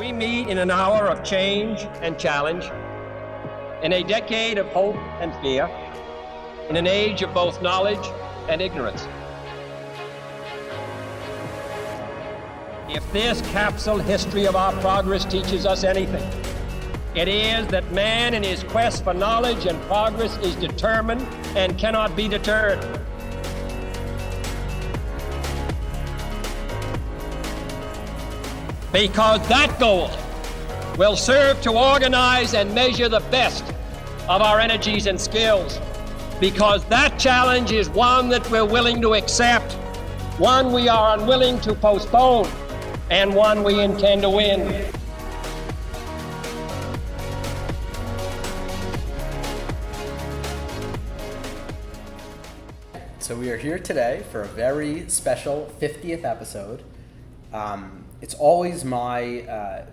We meet in an hour of change and challenge, in a decade of hope and fear, in an age of both knowledge and ignorance. If this capsule history of our progress teaches us anything, it is that man in his quest for knowledge and progress is determined and cannot be deterred. Because that goal will serve to organize and measure the best of our energies and skills. Because that challenge is one that we're willing to accept, one we are unwilling to postpone, and one we intend to win. So we are here today for a very special 50th episode. It's always my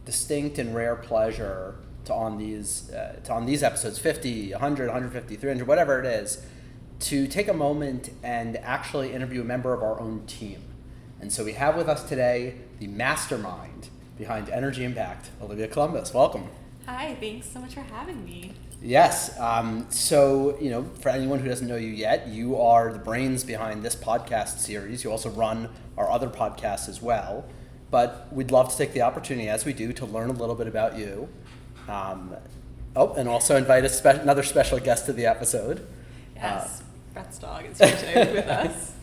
distinct and rare pleasure to on these episodes, 50, 100, 150, 300, whatever it is, to take a moment and actually interview a member of our own team. And so we have with us today the mastermind behind Energy Impact, Olivia Columbus. Welcome. Hi, thanks so much for having me. Yes. So, for anyone who doesn't know you yet, you are the brains behind this podcast series. You also run our other podcasts as well. But we'd love to take the opportunity, as we do, to learn a little bit about you. And also invite another special guest to the episode. Yes, Brett's dog is here today with us.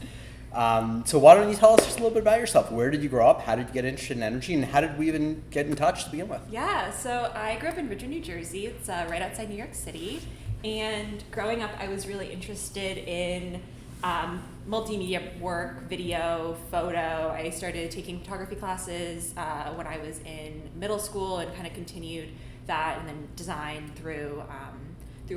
So why don't you tell us just a little bit about yourself? Where did you grow up? How did you get interested in energy? And how did we even get in touch to begin with? Yeah, so I grew up in Ridgewood, New Jersey. It's right outside New York City. And growing up, I was really interested in multimedia work, video, photo. I started taking photography classes when I was in middle school and kind of continued that, and then design through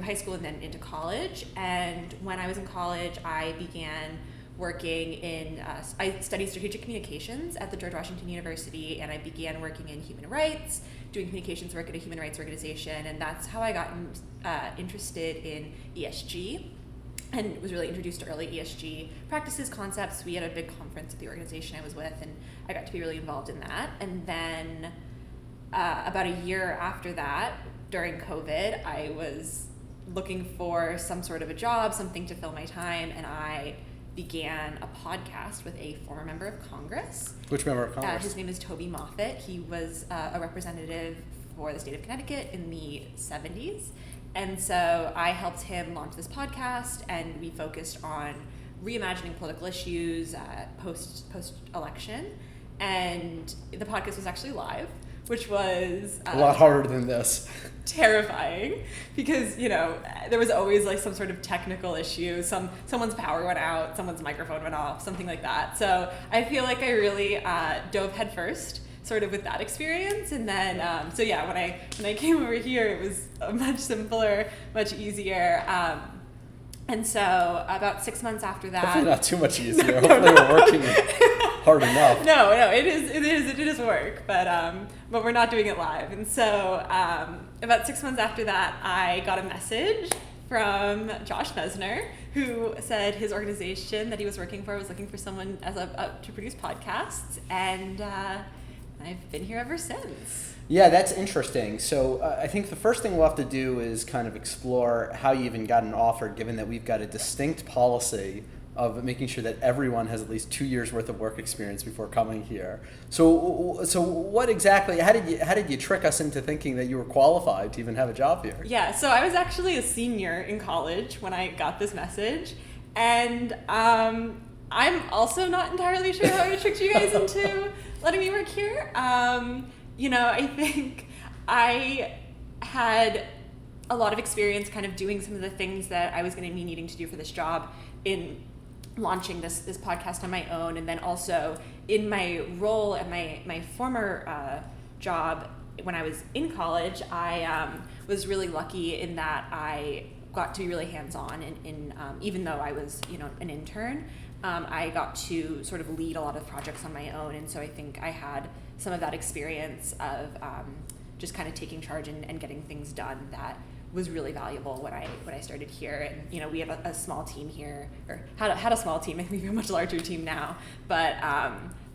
high school and then into college. And when I was in college, I began working in, I studied strategic communications at the George Washington University, and I began working in human rights, doing communications work at a human rights organization, and that's how I got interested in ESG, and was really introduced to early ESG practices, concepts. We had a big conference at the organization I was with, and I got to be really involved in that. And then about a year after that, during COVID, I was looking for some sort of a job, something to fill my time, and I began a podcast with a former member of Congress. Which member of Congress? His name is Toby Moffett. He was a representative for the state of Connecticut in the 70s. And so I helped him launch this podcast, and we focused on reimagining political issues post-election. And the podcast was actually live, which was a lot harder than this. Terrifying, because there was always some sort of technical issue. Someone's power went out, someone's microphone went off, something like that. So I feel like I really dove headfirst sort of with that experience. And then when I came over here, it was much simpler, much easier. And so about 6 months after that, hopefully not too much easier. Hopefully we're working hard enough. No, it is work, but we're not doing it live. And so about 6 months after that, I got a message from Josh Mesner, who said his organization that he was working for was looking for someone to produce podcasts, and I've been here ever since. Yeah, that's interesting. So I think the first thing we'll have to do is kind of explore how you even got an offer, given that we've got a distinct policy of making sure that everyone has at least 2 years worth of work experience before coming here. So what exactly, how did you trick us into thinking that you were qualified to even have a job here? Yeah, so I was actually a senior in college when I got this message, and I'm also not entirely sure how I tricked you guys into letting me work here. I think I had a lot of experience kind of doing some of the things that I was going to be needing to do for this job in launching this podcast on my own, and then also in my role at my former job when I was in college. I was really lucky in that I got to be really hands-on, and even though I was an intern, I got to sort of lead a lot of projects on my own, and so I think I had some of that experience of just kind of taking charge and getting things done that was really valuable when I started here. And we have a small team here, or had a small team. I think we have a much larger team now, but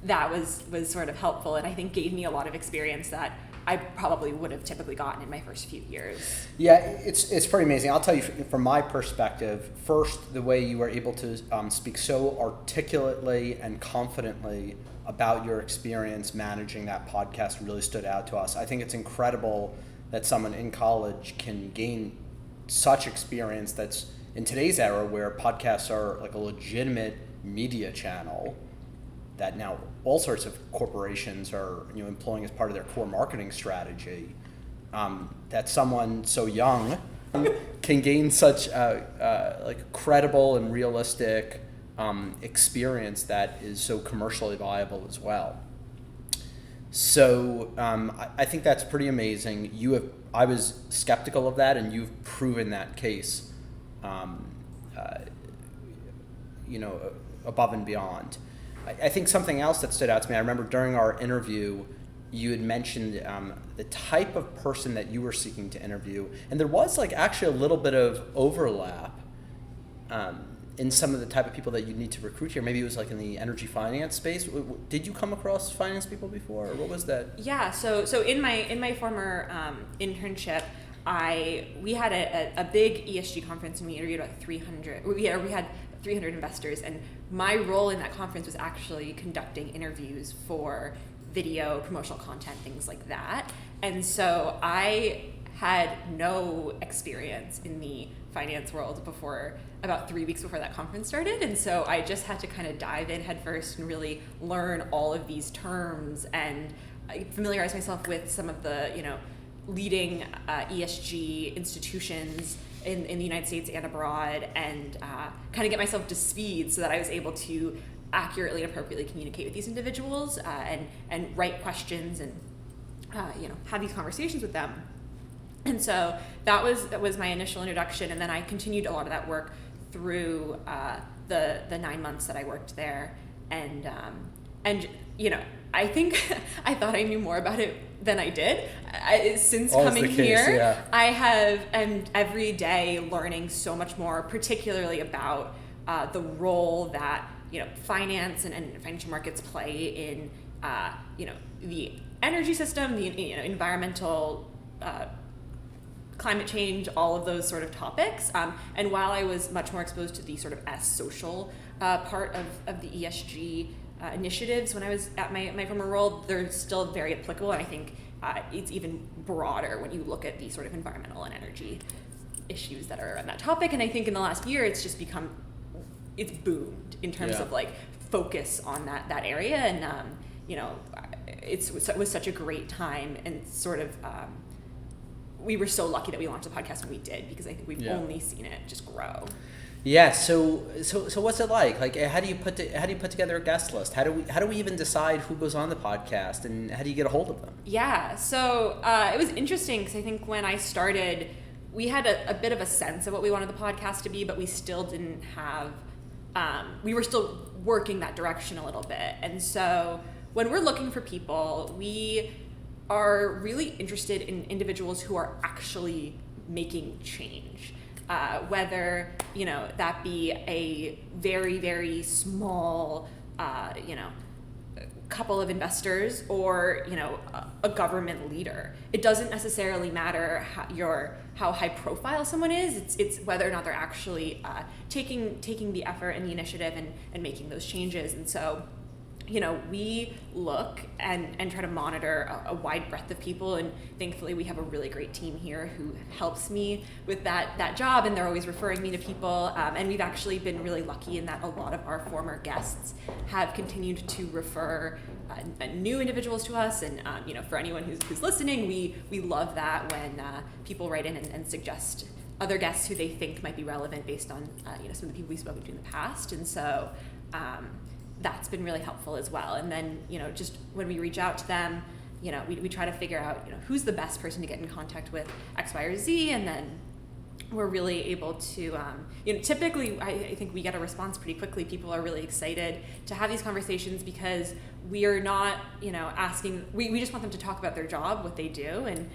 that was sort of helpful, and I think gave me a lot of experience that I probably would have typically gotten in my first few years. Yeah, it's pretty amazing. I'll tell you from my perspective, first, the way you were able to speak so articulately and confidently about your experience managing that podcast really stood out to us. I think it's incredible that someone in college can gain such experience that's in today's era where podcasts are like a legitimate media channel that now all sorts of corporations are employing as part of their core marketing strategy. That someone so young can gain such like credible and realistic experience that is so commercially viable as well. So I think that's pretty amazing. I was skeptical of that, and you've proven that case, above and beyond. I think something else that stood out to me, I remember during our interview, you had mentioned the type of person that you were seeking to interview, and there was actually a little bit of overlap in some of the type of people that you need to recruit here. Maybe it was in the energy finance space. Did you come across finance people before, or what was that? Yeah, so in my former internship, we had a big ESG conference, and we interviewed about 300. We had 300 investors, and my role in that conference was actually conducting interviews for video, promotional content, things like that. And so I had no experience in the finance world about 3 weeks before that conference started, and so I just had to kind of dive in headfirst and really learn all of these terms and familiarize myself with some of the leading ESG institutions in the United States and abroad, and kind of get myself to speed so that I was able to accurately and appropriately communicate with these individuals and write questions and have these conversations with them. And so that was my initial introduction, and then I continued a lot of that work through the 9 months that I worked there, and I think I thought I knew more about it than I did. Since coming here, yeah. I am every day learning so much more, particularly about the role that finance and financial markets play in the energy system, the environmental, climate change, all of those sort of topics. And while I was much more exposed to the sort of social part of the ESG initiatives when I was at my former role, they're still very applicable, and I think it's even broader when you look at the sort of environmental and energy issues that are around that topic. And I think in the last year it's just it's boomed in terms of focus on that area, and it was such a great time, and sort of we were so lucky that we launched the podcast when we did, because I think we've only seen it just grow. Yeah. So what's it like? How do you put together a guest list? How do we even decide who goes on the podcast, and how do you get a hold of them? Yeah. So it was interesting, because I think when I started, we had a bit of a sense of what we wanted the podcast to be, but we still didn't have. We were still working that direction a little bit, and so when we're looking for people, we are really interested in individuals who are actually making change. Whether that be a very, very small couple of investors, or a government leader. It doesn't necessarily matter how high profile someone is. It's whether or not they're actually taking the effort and the initiative and making those changes. And so we look and try to monitor a wide breadth of people, and thankfully we have a really great team here who helps me with that job, and they're always referring me to people, and we've actually been really lucky in that a lot of our former guests have continued to refer new individuals to us, and for anyone who's listening, we love that when people write in and suggest other guests who they think might be relevant based on some of the people we've spoken to in the past. And so that's been really helpful as well. And then, just when we reach out to them, we try to figure out, who's the best person to get in contact with X, Y, or Z, and then we're really able to, typically I think we get a response pretty quickly. People are really excited to have these conversations because we are not, asking, we just want them to talk about their job, what they do, and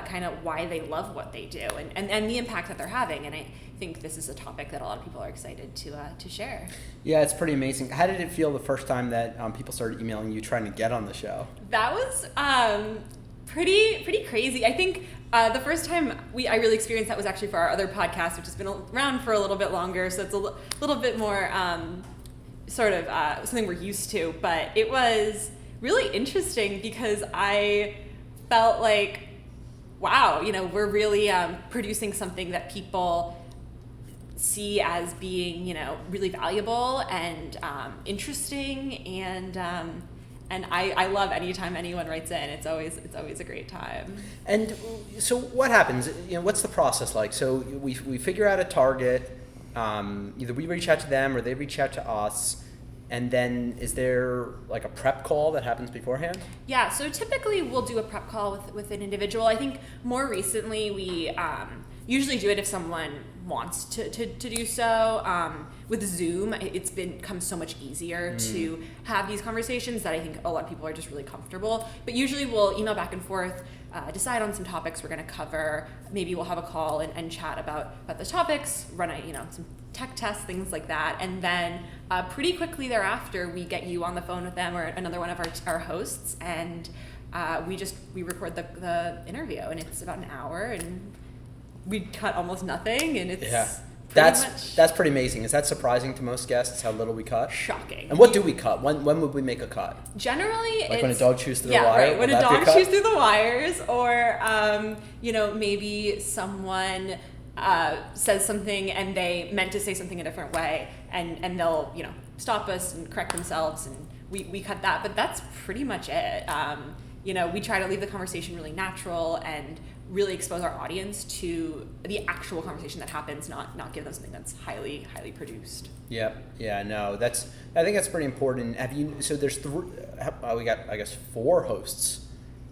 kind of why they love what they do, and the impact that they're having. And I think this is a topic that a lot of people are excited to share. Yeah, it's pretty amazing. How did it feel the first time that people started emailing you trying to get on the show? That was pretty crazy. I think the first time I really experienced that was actually for our other podcast, which has been around for a little bit longer, so it's a little bit more something we're used to. But it was really interesting because I felt like, wow, we're really producing something that people see as being, really valuable and interesting, and I love anytime anyone writes in. It's always a great time. And so what happens? What's the process like? So we figure out a target. Either we reach out to them or they reach out to us. And then is there like a prep call that happens beforehand? Yeah, so typically we'll do a prep call with an individual. I think more recently we usually do it if someone wants to do so. With Zoom, it's become so much easier to have these conversations that I think a lot of people are just really comfortable. But usually we'll email back and forth, decide on some topics we're going to cover. Maybe we'll have a call and chat about the topics, run some tech tests, things like that. And then pretty quickly thereafter, we get you on the phone with them or another one of our hosts, and we record the interview, and it's about an hour, and we cut almost nothing, and it's that's pretty amazing. Is that surprising to most guests how little we cut? Shocking. And what do we cut? When would we make a cut? Generally, like when a dog chews through the wire. Right. When a dog chews through the wires, or maybe someone says something and they meant to say something a different way, and they'll stop us and correct themselves, and we cut that. But that's pretty much it. We try to leave the conversation really natural and really expose our audience to the actual conversation that happens, not give them something that's highly produced. Yep. Yeah. No. I think that's pretty important. So there's we got, I guess, 4 hosts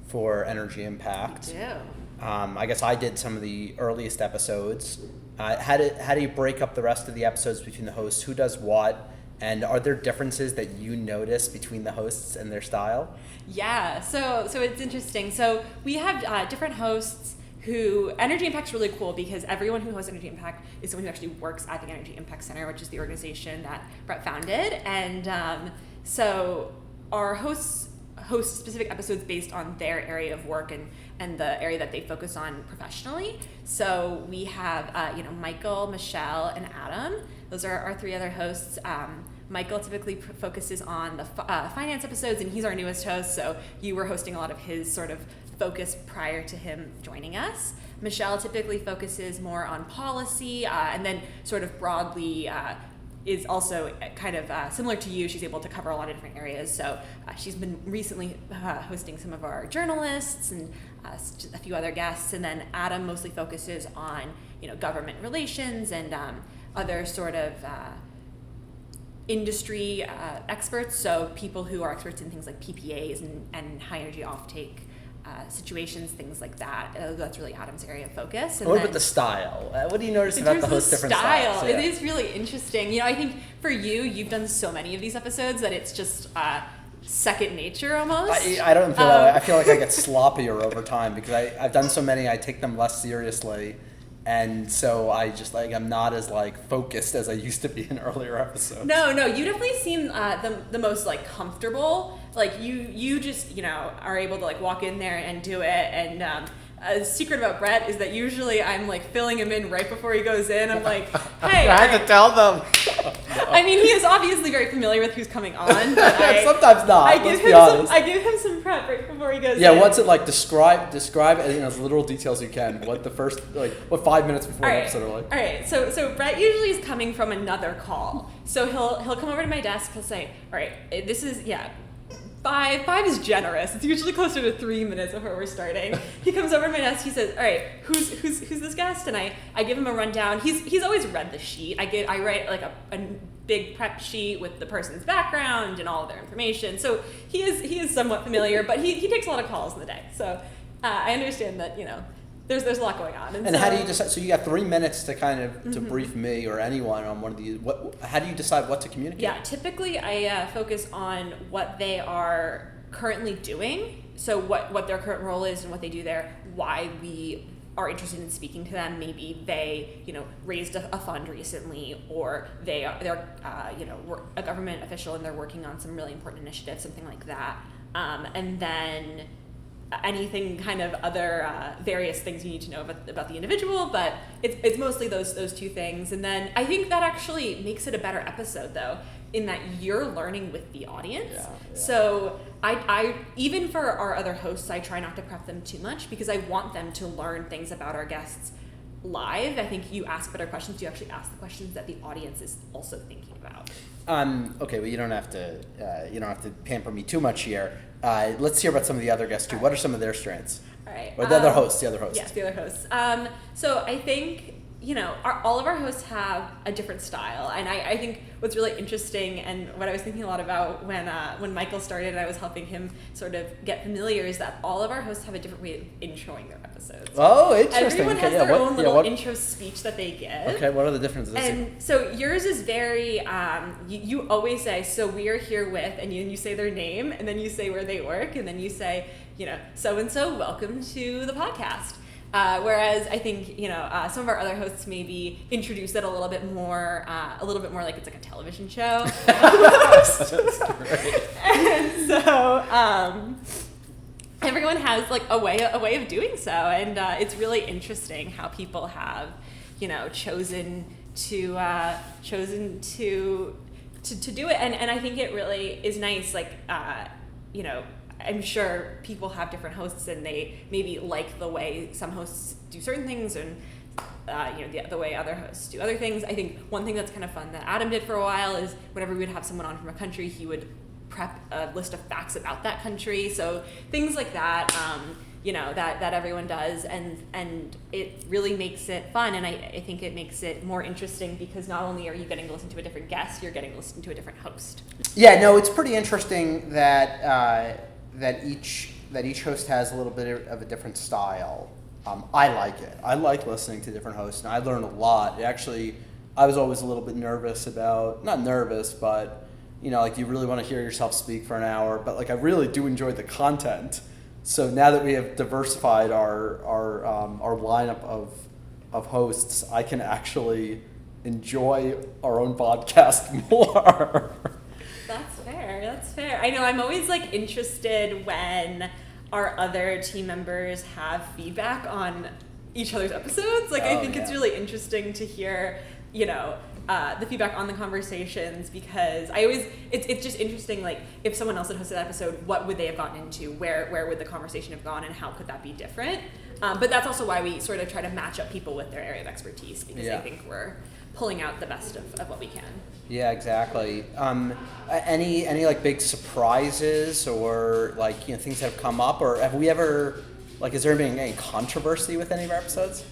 for Energy Impact. We do. I guess I did some of the earliest episodes. How do you break up the rest of the episodes between the hosts? Who does what? And are there differences that you notice between the hosts and their style? Yeah, so it's interesting. So we have different hosts who, Energy Impact's really cool because everyone who hosts Energy Impact is someone who actually works at the Energy Impact Center, which is the organization that Brett founded. And so our hosts host specific episodes based on their area of work and the area that they focus on professionally. So we have Michael, Michelle, and Adam. Those are our 3 other hosts. Michael typically focuses on the finance episodes, and he's our newest host, so you were hosting a lot of his sort of focus prior to him joining us. Michelle typically focuses more on policy, and then sort of broadly is also kind of similar to you. She's able to cover a lot of different areas. So she's been recently hosting some of our journalists and a few other guests. And then Adam mostly focuses on government relations and other sort of industry experts. So people who are experts in things like PPAs and high energy offtake situations, things like that. That's really Adam's area of focus. And what about the style? What do you notice about the host different styles? It is really interesting. I think for you've done so many of these episodes that it's just second nature almost. I don't feel that way. I feel like I get sloppier over time because I've done so many, I take them less seriously. And so I just I'm not as focused as I used to be in earlier episodes. No, you definitely seem the most comfortable. You just are able to walk in there and do it. And a secret about Brett is that usually I'm filling him in right before he goes in. I'm like, hey, I had to tell them. I mean, he is obviously very familiar with who's coming on. But sometimes not. I give him some prep right before he goes in. Yeah, what's it like? Describe as literal details you can. What the first what 5 minutes before the episode are like. All right. So Brett usually is coming from another call. So he'll come over to my desk. He'll say, all right, this is Five is generous. It's usually closer to 3 minutes before we're starting. He comes over to my desk. He says, "All right, who's this guest?" And I give him a rundown. He's always read the sheet. I write a big prep sheet with the person's background and all of their information. So he is somewhat familiar, but he takes a lot of calls in the day. So I understand that there's a lot going on. And so, how do you decide? So you got 3 minutes to kind of to brief me or anyone on one of these. How do you decide what to communicate? Yeah, typically I focus on what they are currently doing. So what their current role is and what they do there. Why we are interested in speaking to them. Maybe they raised a fund recently, or they're a government official and they're working on some really important initiative, something like that. And then anything kind of other various things you need to know about the individual, but it's mostly those two things. And then I think that actually makes it a better episode, though, in that you're learning with the audience. Yeah. So I even for our other hosts, I try not to prep them too much because I want them to learn things about our guests live. I think you ask better questions. You actually ask the questions that the audience is also thinking about. Okay, well, you don't have to pamper me too much here. Let's hear about some of the other guests too. What are some of their strengths? All right. Or the other hosts. Yes, the other hosts. So I think all of our hosts have a different style, and I think what's really interesting and what I was thinking a lot about when Michael started and I was helping him sort of get familiar is that all of our hosts have a different way of introing their episodes. Oh, interesting. Everyone has their own little intro speech that they give. Okay, what are the differences? And so yours is very, you always say, so we are here with, and you say their name, and then you say where they work, and then you say, so-and-so, welcome to the podcast. Whereas I think, some of our other hosts maybe introduce it a little bit more like it's like a television show. That's great. And so, everyone has like a way of doing so, and it's really interesting how people have, chosen to do it, and I think it really is nice. Like, I'm sure people have different hosts, and they maybe like the way some hosts do certain things, and the way other hosts do other things. I think one thing that's kind of fun that Adam did for a while is whenever we would have someone on from a country, he would prep a list of facts about that country. So things like that, that everyone does, and it really makes it fun, and I think it makes it more interesting because not only are you getting to listen to a different guest, you're getting to listen to a different host. Yeah, no, it's pretty interesting that each host has a little bit of a different style. I like it. I like listening to different hosts, and I learn a lot. I was always a little bit nervous about, not nervous, but like you really want to hear yourself speak for an hour, but like I really do enjoy the content. So now that we have diversified our lineup of hosts, I can actually enjoy our own podcast more. That's fair. I know I'm always like interested when our other team members have feedback on each other's episodes. Like, I think it's really interesting to hear, the feedback on the conversations, because it's just interesting, like, if someone else had hosted that episode, what would they have gotten into? Where would the conversation have gone, and how could that be different? But that's also why we sort of try to match up people with their area of expertise, because I think we're pulling out the best of what we can. Yeah, exactly. Any like big surprises or like things that have come up, or have we ever is there been any controversy with any of our episodes?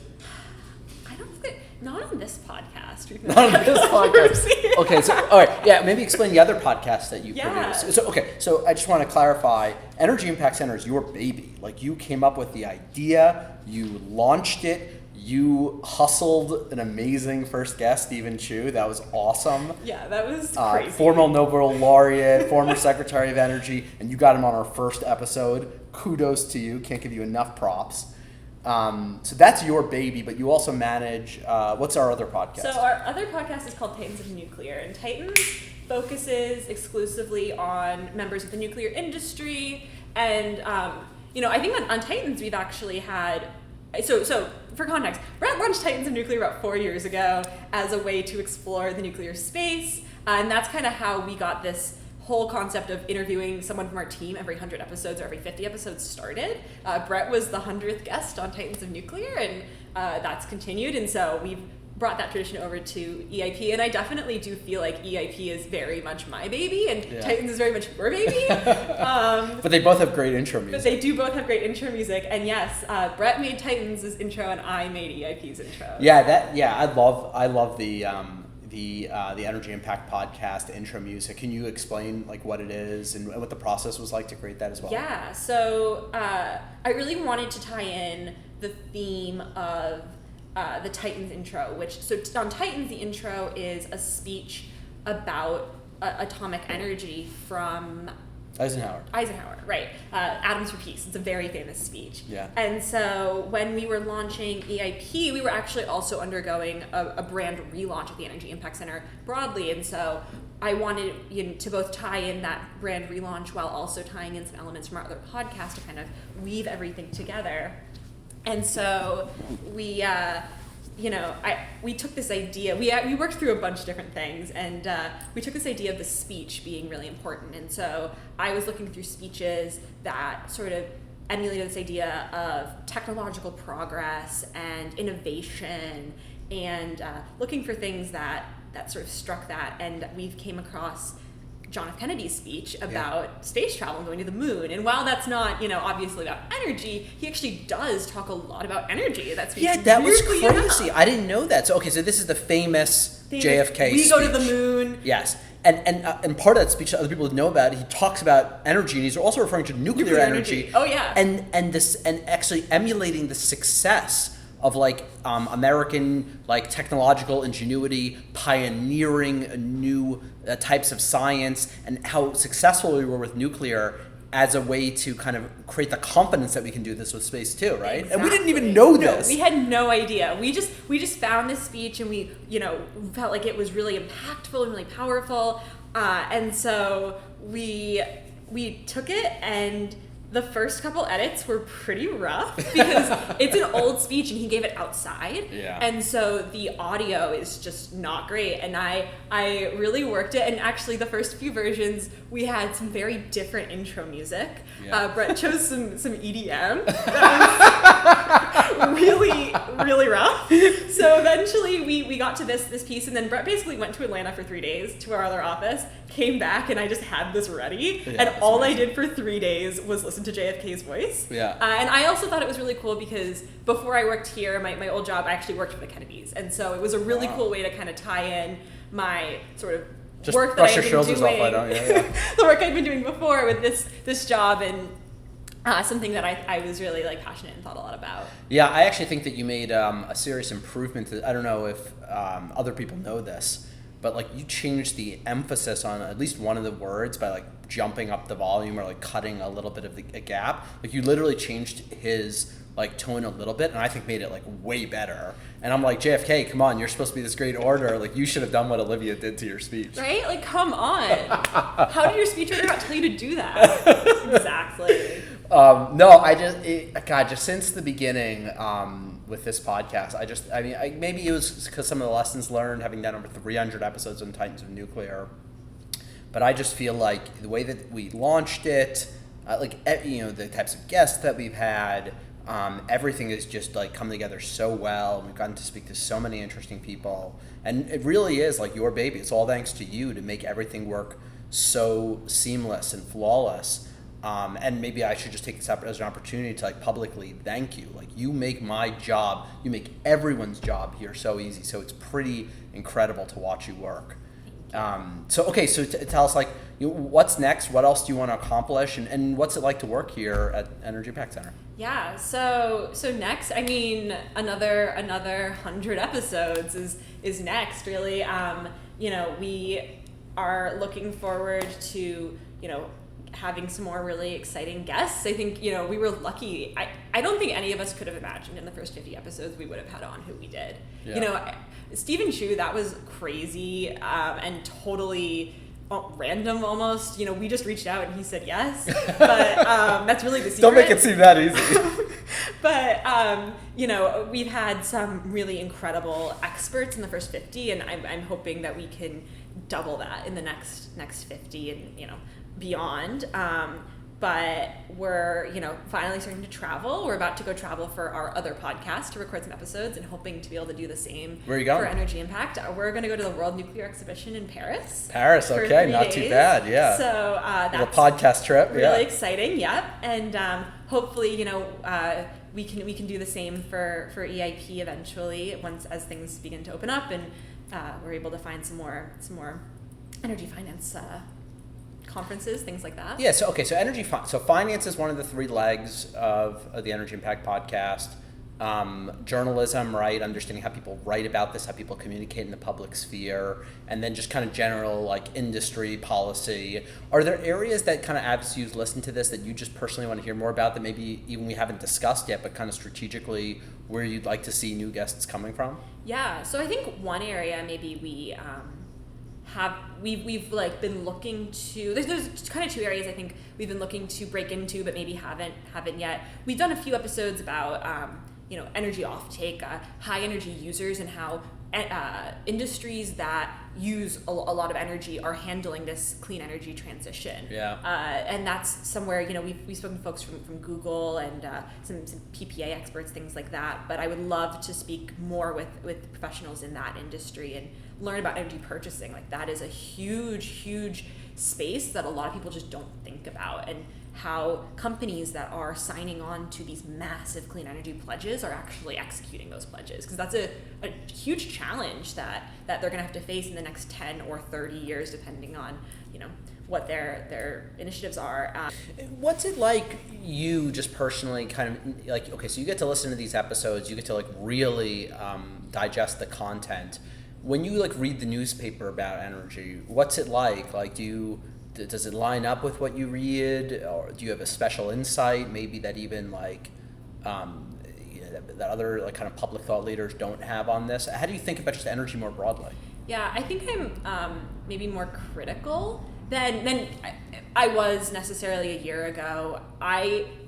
I don't think not on this podcast. Not on this podcast. Okay, so all right, yeah, maybe explain the other podcasts that you produce. So I just want to clarify. Energy Impact Center is your baby. Like, you came up with the idea, you launched it. You hustled an amazing first guest, Stephen Chu. That was awesome. Yeah, that was crazy. Former Nobel laureate, former Secretary of Energy, and you got him on our first episode. Kudos to you. Can't give you enough props. So that's your baby, but you also manage, what's our other podcast? So our other podcast is called Titans of Nuclear, and Titans focuses exclusively on members of the nuclear industry. And, I think on Titans we've actually had... So for context, Brett launched Titans of Nuclear about 4 years ago as a way to explore the nuclear space, and that's kind of how we got this whole concept of interviewing someone from our team every 100 episodes or every 50 episodes started. Brett was the 100th guest on Titans of Nuclear, and that's continued, and so we've brought that tradition over to EIP, and I definitely do feel like EIP is very much my baby, and Titans is very much your baby. But they both have great intro music. But they do both have great intro music, and yes, Brett made Titans' intro, and I made EIP's intro. I love the Energy Impact podcast intro music. Can you explain like what it is and what the process was like to create that as well? Yeah, so I really wanted to tie in the theme of the Titans intro, so on Titans, the intro is a speech about atomic energy from Eisenhower, right. Atoms for Peace. It's a very famous speech. Yeah. And so when we were launching EIP, we were actually also undergoing a brand relaunch at the Energy Impact Center broadly. And so I wanted to both tie in that brand relaunch while also tying in some elements from our other podcasts to kind of weave everything together. And so we took this idea. We worked through a bunch of different things, and we took this idea of the speech being really important. And so I was looking through speeches that sort of emulated this idea of technological progress and innovation, and looking for things that sort of struck that. And we came across John F. Kennedy's speech about space travel and going to the moon. And while that's not, obviously about energy, he actually does talk a lot about energy. That was crazy. I didn't know that. So this is the famous JFK we speech. Go to the moon. Yes. And part of that speech that other people know about, he talks about energy, and he's also referring to nuclear energy. Oh yeah. And actually emulating the success of American technological ingenuity, pioneering new types of science, and how successful we were with nuclear as a way to kind of create the confidence that we can do this with space too, right? Exactly. And we didn't even know this. We had no idea. We just found this speech, and we felt like it was really impactful and really powerful, and so we took it, and the first couple edits were pretty rough because it's an old speech and he gave it outside. Yeah. And so the audio is just not great. And I really worked it. And actually the first few versions, we had some very different intro music. Yeah. Brett chose some EDM. That was really, really rough. So eventually we got to this piece, and then Brett basically went to Atlanta for 3 days to our other office, came back, and I just had this ready. Yeah, and all amazing. I did for 3 days was listen to JFK's voice. Yeah. And I also thought it was really cool because before I worked here, my old job, I actually worked for the Kennedys. And so it was a really cool way to kind of tie in my sort of just work that I've been doing. Yeah. The work I'd been doing before with this job, and something that I was really passionate and thought a lot about. Yeah, I actually think that you made a serious improvement. I don't know if other people know this, but you changed the emphasis on at least one of the words by jumping up the volume or cutting a little bit of a gap. You literally changed his tone a little bit, and I think made it way better. And I'm like, JFK, come on, you're supposed to be this great orator. You should have done what Olivia did to your speech. Right? Come on. How did your speechwriter not tell you to do that? Exactly. Just since the beginning with this podcast, maybe it was because some of the lessons learned, having done over 300 episodes on Titans of Nuclear, but I just feel like the way that we launched it, the types of guests that we've had, everything has just come together so well. We've gotten to speak to so many interesting people, and it really is your baby. It's all thanks to you to make everything work so seamless and flawless. And maybe I should just take this up as an opportunity to publicly thank you. You make my job, you make everyone's job here so easy. So it's pretty incredible to watch you work. So tell us what's next? What else do you want to accomplish? And what's it like to work here at Energy Impact Center? Yeah. So next, another 100 episodes is next. Really, we are looking forward to having some more really exciting guests. I think, we were lucky. I don't think any of us could have imagined in the first 50 episodes we would have had on who we did. Yeah. Stephen Chu, that was crazy and totally random almost. We just reached out and he said yes. But that's really the secret. Don't make it seem that easy. But, we've had some really incredible experts in the first 50, and I'm hoping that we can double that in the next 50 and, beyond. But we're, finally starting to travel. We're about to go travel for our other podcast to record some episodes, and hoping to be able to do the same Where are you going? For Energy Impact. We're going to go to the World Nuclear Exhibition in Paris. Paris, okay, not too bad, yeah. So that's a podcast trip, really exciting, yep. And hopefully, we can do the same for EIP eventually as things begin to open up, and we're able to find some more energy finance conferences, things like that. Yeah. So finance is one of the three legs of the Energy Impact podcast. journalism, right? Understanding how people write about this, how people communicate in the public sphere, and then just kind of general like industry policy. Are there areas that kind of as you listen to this that you just personally want to hear more about that maybe even we haven't discussed yet, but kind of strategically where you'd like to see new guests coming from? Yeah, so I think one area maybe we've like been looking to, there's kind of two areas I think we've been looking to break into but maybe haven't yet. We've done a few episodes about energy offtake, high energy users, and how industries that use a lot of energy are handling this clean energy transition. Yeah. And that's somewhere, we've spoken to folks from Google and some PPA experts, things like that. But I would love to speak more with professionals in that industry and learn about energy purchasing. Like that is a huge space that a lot of people just don't think about, and how companies that are signing on to these massive clean energy pledges are actually executing those pledges, because that's a huge challenge that they're going to have to face in the next 10 or 30 years, depending on what their initiatives are. What's it like, you just personally kind of like, okay, so you get to listen to these episodes, you get to like really digest the content. When you like read the newspaper about energy, what's it like? Like, does it line up with what you read, or do you have a special insight maybe that even like that other like kind of public thought leaders don't have on this? How do you think about just energy more broadly? Yeah, I think I'm maybe more critical than I was necessarily a year ago.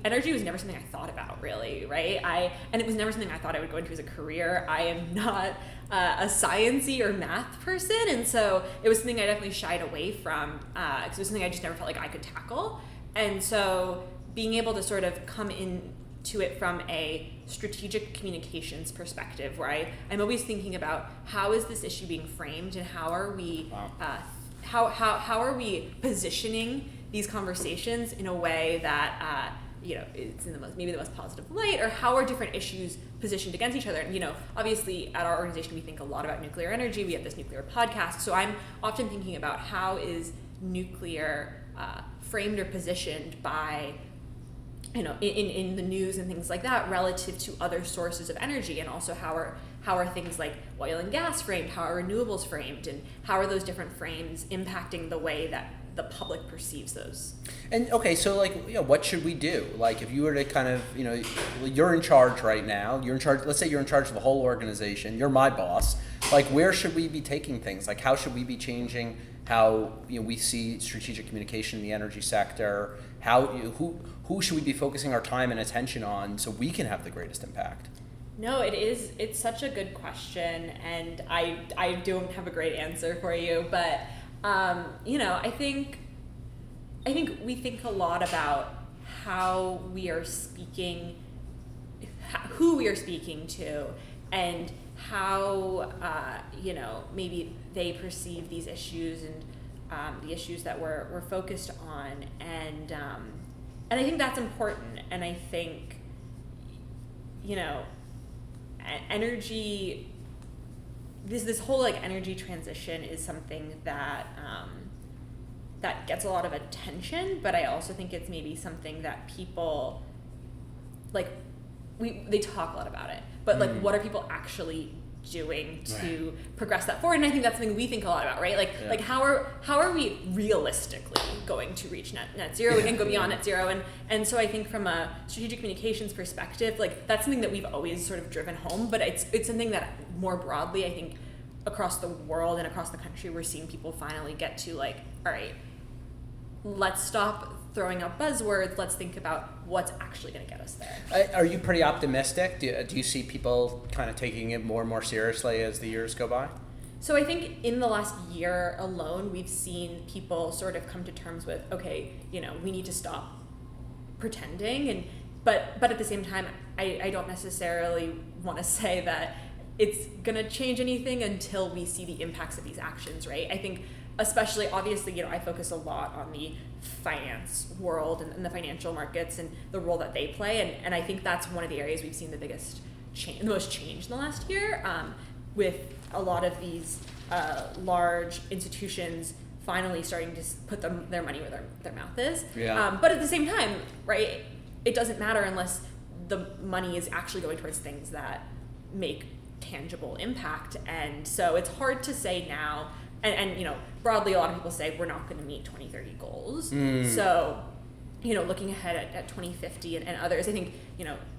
Energy was never something I thought about, really, right? And it was never something I thought I would go into as a career. I am not a sciencey or math person, and so it was something I definitely shied away from, because it was something I just never felt like I could tackle. And so being able to sort of come into it from a strategic communications perspective, where I'm always thinking about how is this issue being framed, and how are we how are we positioning these conversations in a way that it's in the most positive light, or how are different issues positioned against each other? And obviously at our organization we think a lot about nuclear energy. We have this nuclear podcast, so I'm often thinking about how is nuclear framed or positioned by in the news and things like that relative to other sources of energy, and also how are things like oil and gas framed, how are renewables framed, and how are those different frames impacting the way that the public perceives those. And okay, so like, what should we do? Like, if you were to kind of, you're in charge right now, let's say you're in charge of the whole organization, you're my boss, like, where should we be taking things? Like, how should we be changing how we see strategic communication in the energy sector? Who should we be focusing our time and attention on so we can have the greatest impact? No, it's such a good question, and I don't have a great answer for you, but I think we think a lot about how we are speaking, who we are speaking to, and how maybe they perceive these issues and the issues that we're focused on, and I think that's important. And I think energy, this whole like energy transition is something that that gets a lot of attention, but I also think it's maybe something that people they talk a lot about it, but like what are people actually doing to progress that forward? And I think that's something we think a lot about, right? Like how are we realistically going to reach net zero and go beyond net zero? And so I think from a strategic communications perspective, like that's something that we've always sort of driven home, but it's something that more broadly, I think across the world and across the country, we're seeing people finally get to like, all right, let's stop throwing out buzzwords. Let's think about what's actually going to get us there. Are you pretty optimistic? Do you see people kind of taking it more and more seriously as the years go by? So I think in the last year alone, we've seen people sort of come to terms with, okay, we need to stop pretending, but at the same time, I don't necessarily want to say that it's going to change anything until we see the impacts of these actions, right? I think especially, obviously, I focus a lot on the finance world and the financial markets and the role that they play, and I think that's one of the areas we've seen the most change in the last year, with a lot of these large institutions finally starting to put their money where their mouth is. Yeah. But at the same time, right, it doesn't matter unless the money is actually going towards things that make tangible impact. And so it's hard to say now, and broadly, a lot of people say we're not going to meet 2030 goals. So, looking ahead at 2050 and others, I think,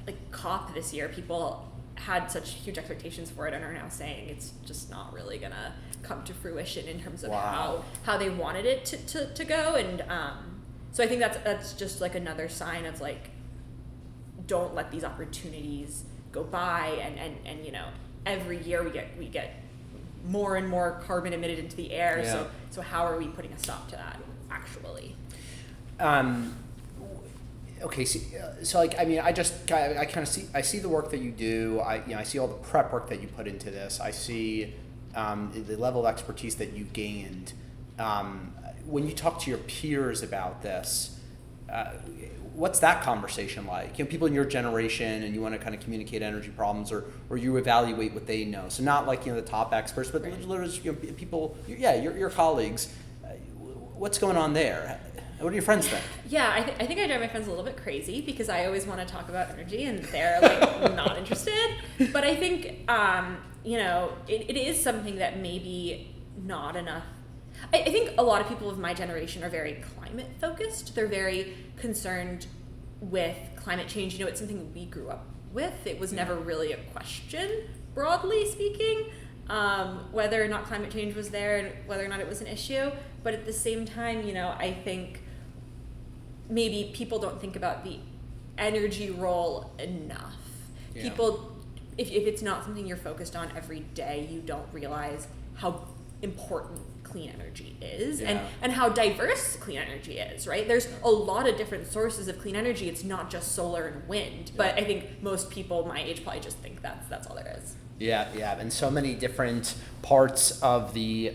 like COP this year, people had such huge expectations for it and are now saying it's just not really going to come to fruition in terms of how they wanted it to go. And so I think that's just like another sign of like, don't let these opportunities go by. And every year we get more and more carbon emitted into the air. Yeah. So how are we putting a stop to that actually? Okay, so like, I mean, I kind of see the work that you do. I see all the prep work that you put into this. I see the level of expertise that you gained. When you talk to your peers about this, what's that conversation like? People in your generation, and you want to kind of communicate energy problems, or you evaluate what they know. So not like the top experts, but people, your colleagues. What's going on there? What do your friends think? Yeah, I think I drive my friends a little bit crazy because I always want to talk about energy and they're like not interested. But I think it is something that maybe not enough. I think a lot of people of my generation are very climate focused. They're very concerned with climate change. It's something we grew up with. It was never really a question, broadly speaking, whether or not climate change was there and whether or not it was an issue. But at the same time, I think maybe people don't think about the energy role enough. Yeah. People, if it's not something you're focused on every day, you don't realize how important clean energy is and how diverse clean energy is, right? There's a lot of different sources of clean energy. It's not just solar and wind, but I think most people my age probably just think that's all there is. Yeah, and so many different parts of the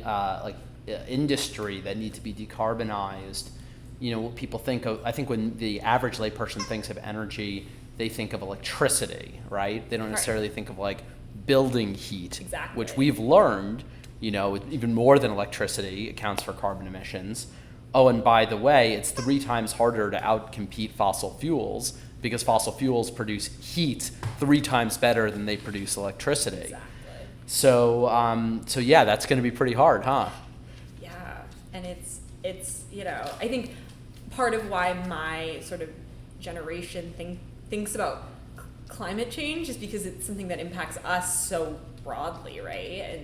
industry that need to be decarbonized. What people think of, I think when the average layperson thinks of energy, they think of electricity, right? They don't necessarily think of like building heat, which we've learned, even more than electricity accounts for carbon emissions. Oh, and by the way, it's 3 times harder to outcompete fossil fuels because fossil fuels produce heat 3 times better than they produce electricity. Exactly. So yeah, that's going to be pretty hard, huh? Yeah, and it's I think part of why my sort of generation thinks about climate change is because it's something that impacts us so broadly, right?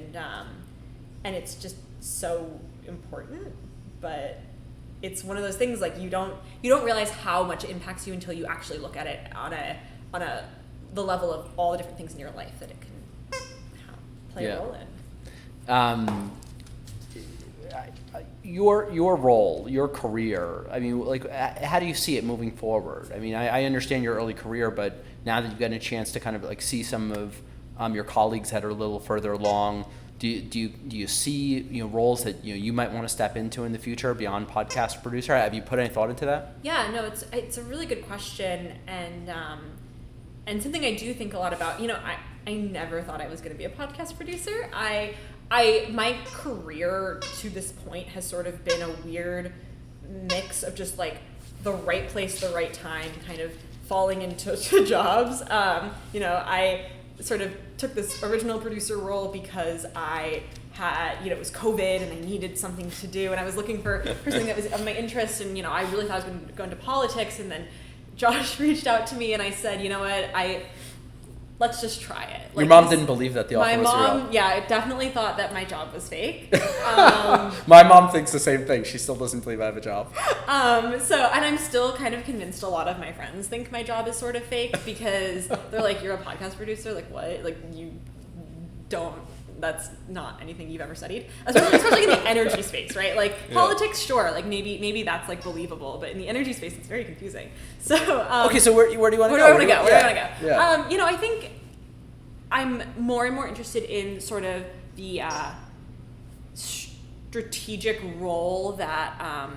And it's just so important, but it's one of those things like you don't realize how much it impacts you until you actually look at it on the level of all the different things in your life that it can play a role in. Your role, your career, I mean, like, how do you see it moving forward? I mean, I understand your early career, but now that you've gotten a chance to kind of like see some of your colleagues that are a little further along, do you see roles that you might want to step into in the future beyond podcast producer? Have you put any thought into that? Yeah, no, it's a really good question, and something I do think a lot about. I never thought I was going to be a podcast producer. My career to this point has sort of been a weird mix of just like the right place, the right time, kind of falling into jobs. I sort of took this original producer role because I had, it was COVID and I needed something to do, and I was looking for something that was of my interest, and I really thought I was going to go into politics, and then Josh reached out to me and I said, let's just try it. Your mom didn't believe that the offer was real. My mom, I definitely thought that my job was fake. My mom thinks the same thing. She still doesn't believe I have a job. And I'm still kind of convinced a lot of my friends think my job is sort of fake because they're like, you're a podcast producer? Like, what? Like, you don't, that's not anything you've ever studied. Especially in the energy space, right? Like, politics, sure. Like, maybe that's, like, believable. But in the energy space, it's very confusing. So, okay, so where do you want to go? Where do I want to go? Yeah. I think I'm more and more interested in sort of the strategic role that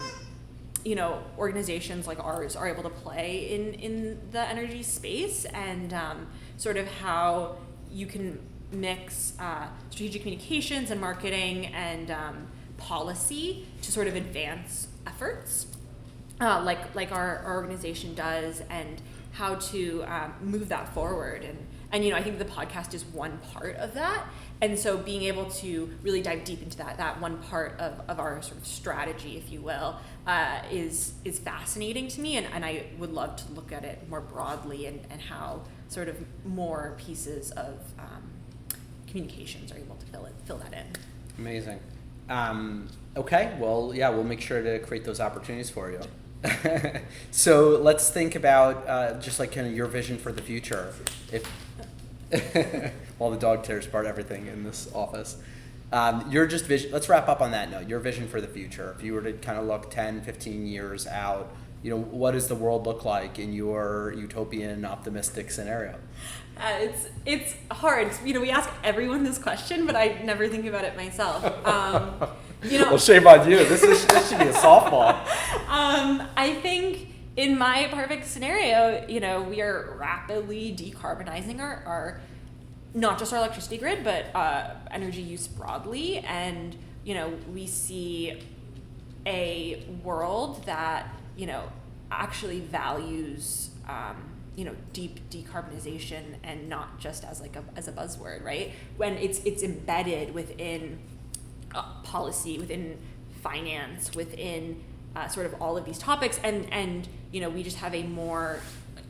organizations like ours are able to play in the energy space, and sort of how you can mix strategic communications and marketing and policy to sort of advance efforts, like our organization does, and how to move that forward. And I think the podcast is one part of that. And so being able to really dive deep into that one part of our sort of strategy, if you will, is fascinating to me. And I would love to look at it more broadly and how sort of more pieces of communications are able to fill that in. Amazing. Okay, well, yeah, we'll make sure to create those opportunities for you. So let's think about just like kind of your vision for the future. If while the dog tears apart everything in this office. Your just vision, let's wrap up on that note, your vision for the future. If you were to kind of look 10, 15 years out, what does the world look like in your utopian, optimistic scenario? It's hard. We ask everyone this question, but I never think about it myself. Well, shame on you. This should be a softball. I think in my perfect scenario, we are rapidly decarbonizing our not just our electricity grid, but energy use broadly. And, we see a world that, actually values, deep decarbonization and not just as as a buzzword, right? When it's embedded within policy, within finance, within sort of all of these topics, and we just have a more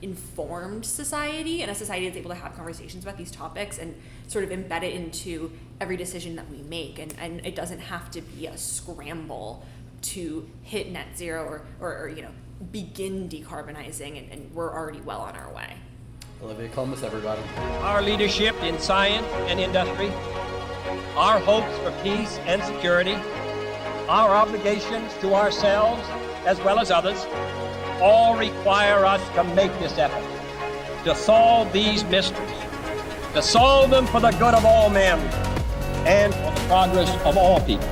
informed society, and a society that's able to have conversations about these topics and sort of embed it into every decision that we make, and it doesn't have to be a scramble to hit net zero or begin decarbonizing, and we're already well on our way. Olivia Columbus, everybody. Our leadership in science and industry, our hopes for peace and security, our obligations to ourselves as well as others, all require us to make this effort, to solve these mysteries, to solve them for the good of all men and for the progress of all people.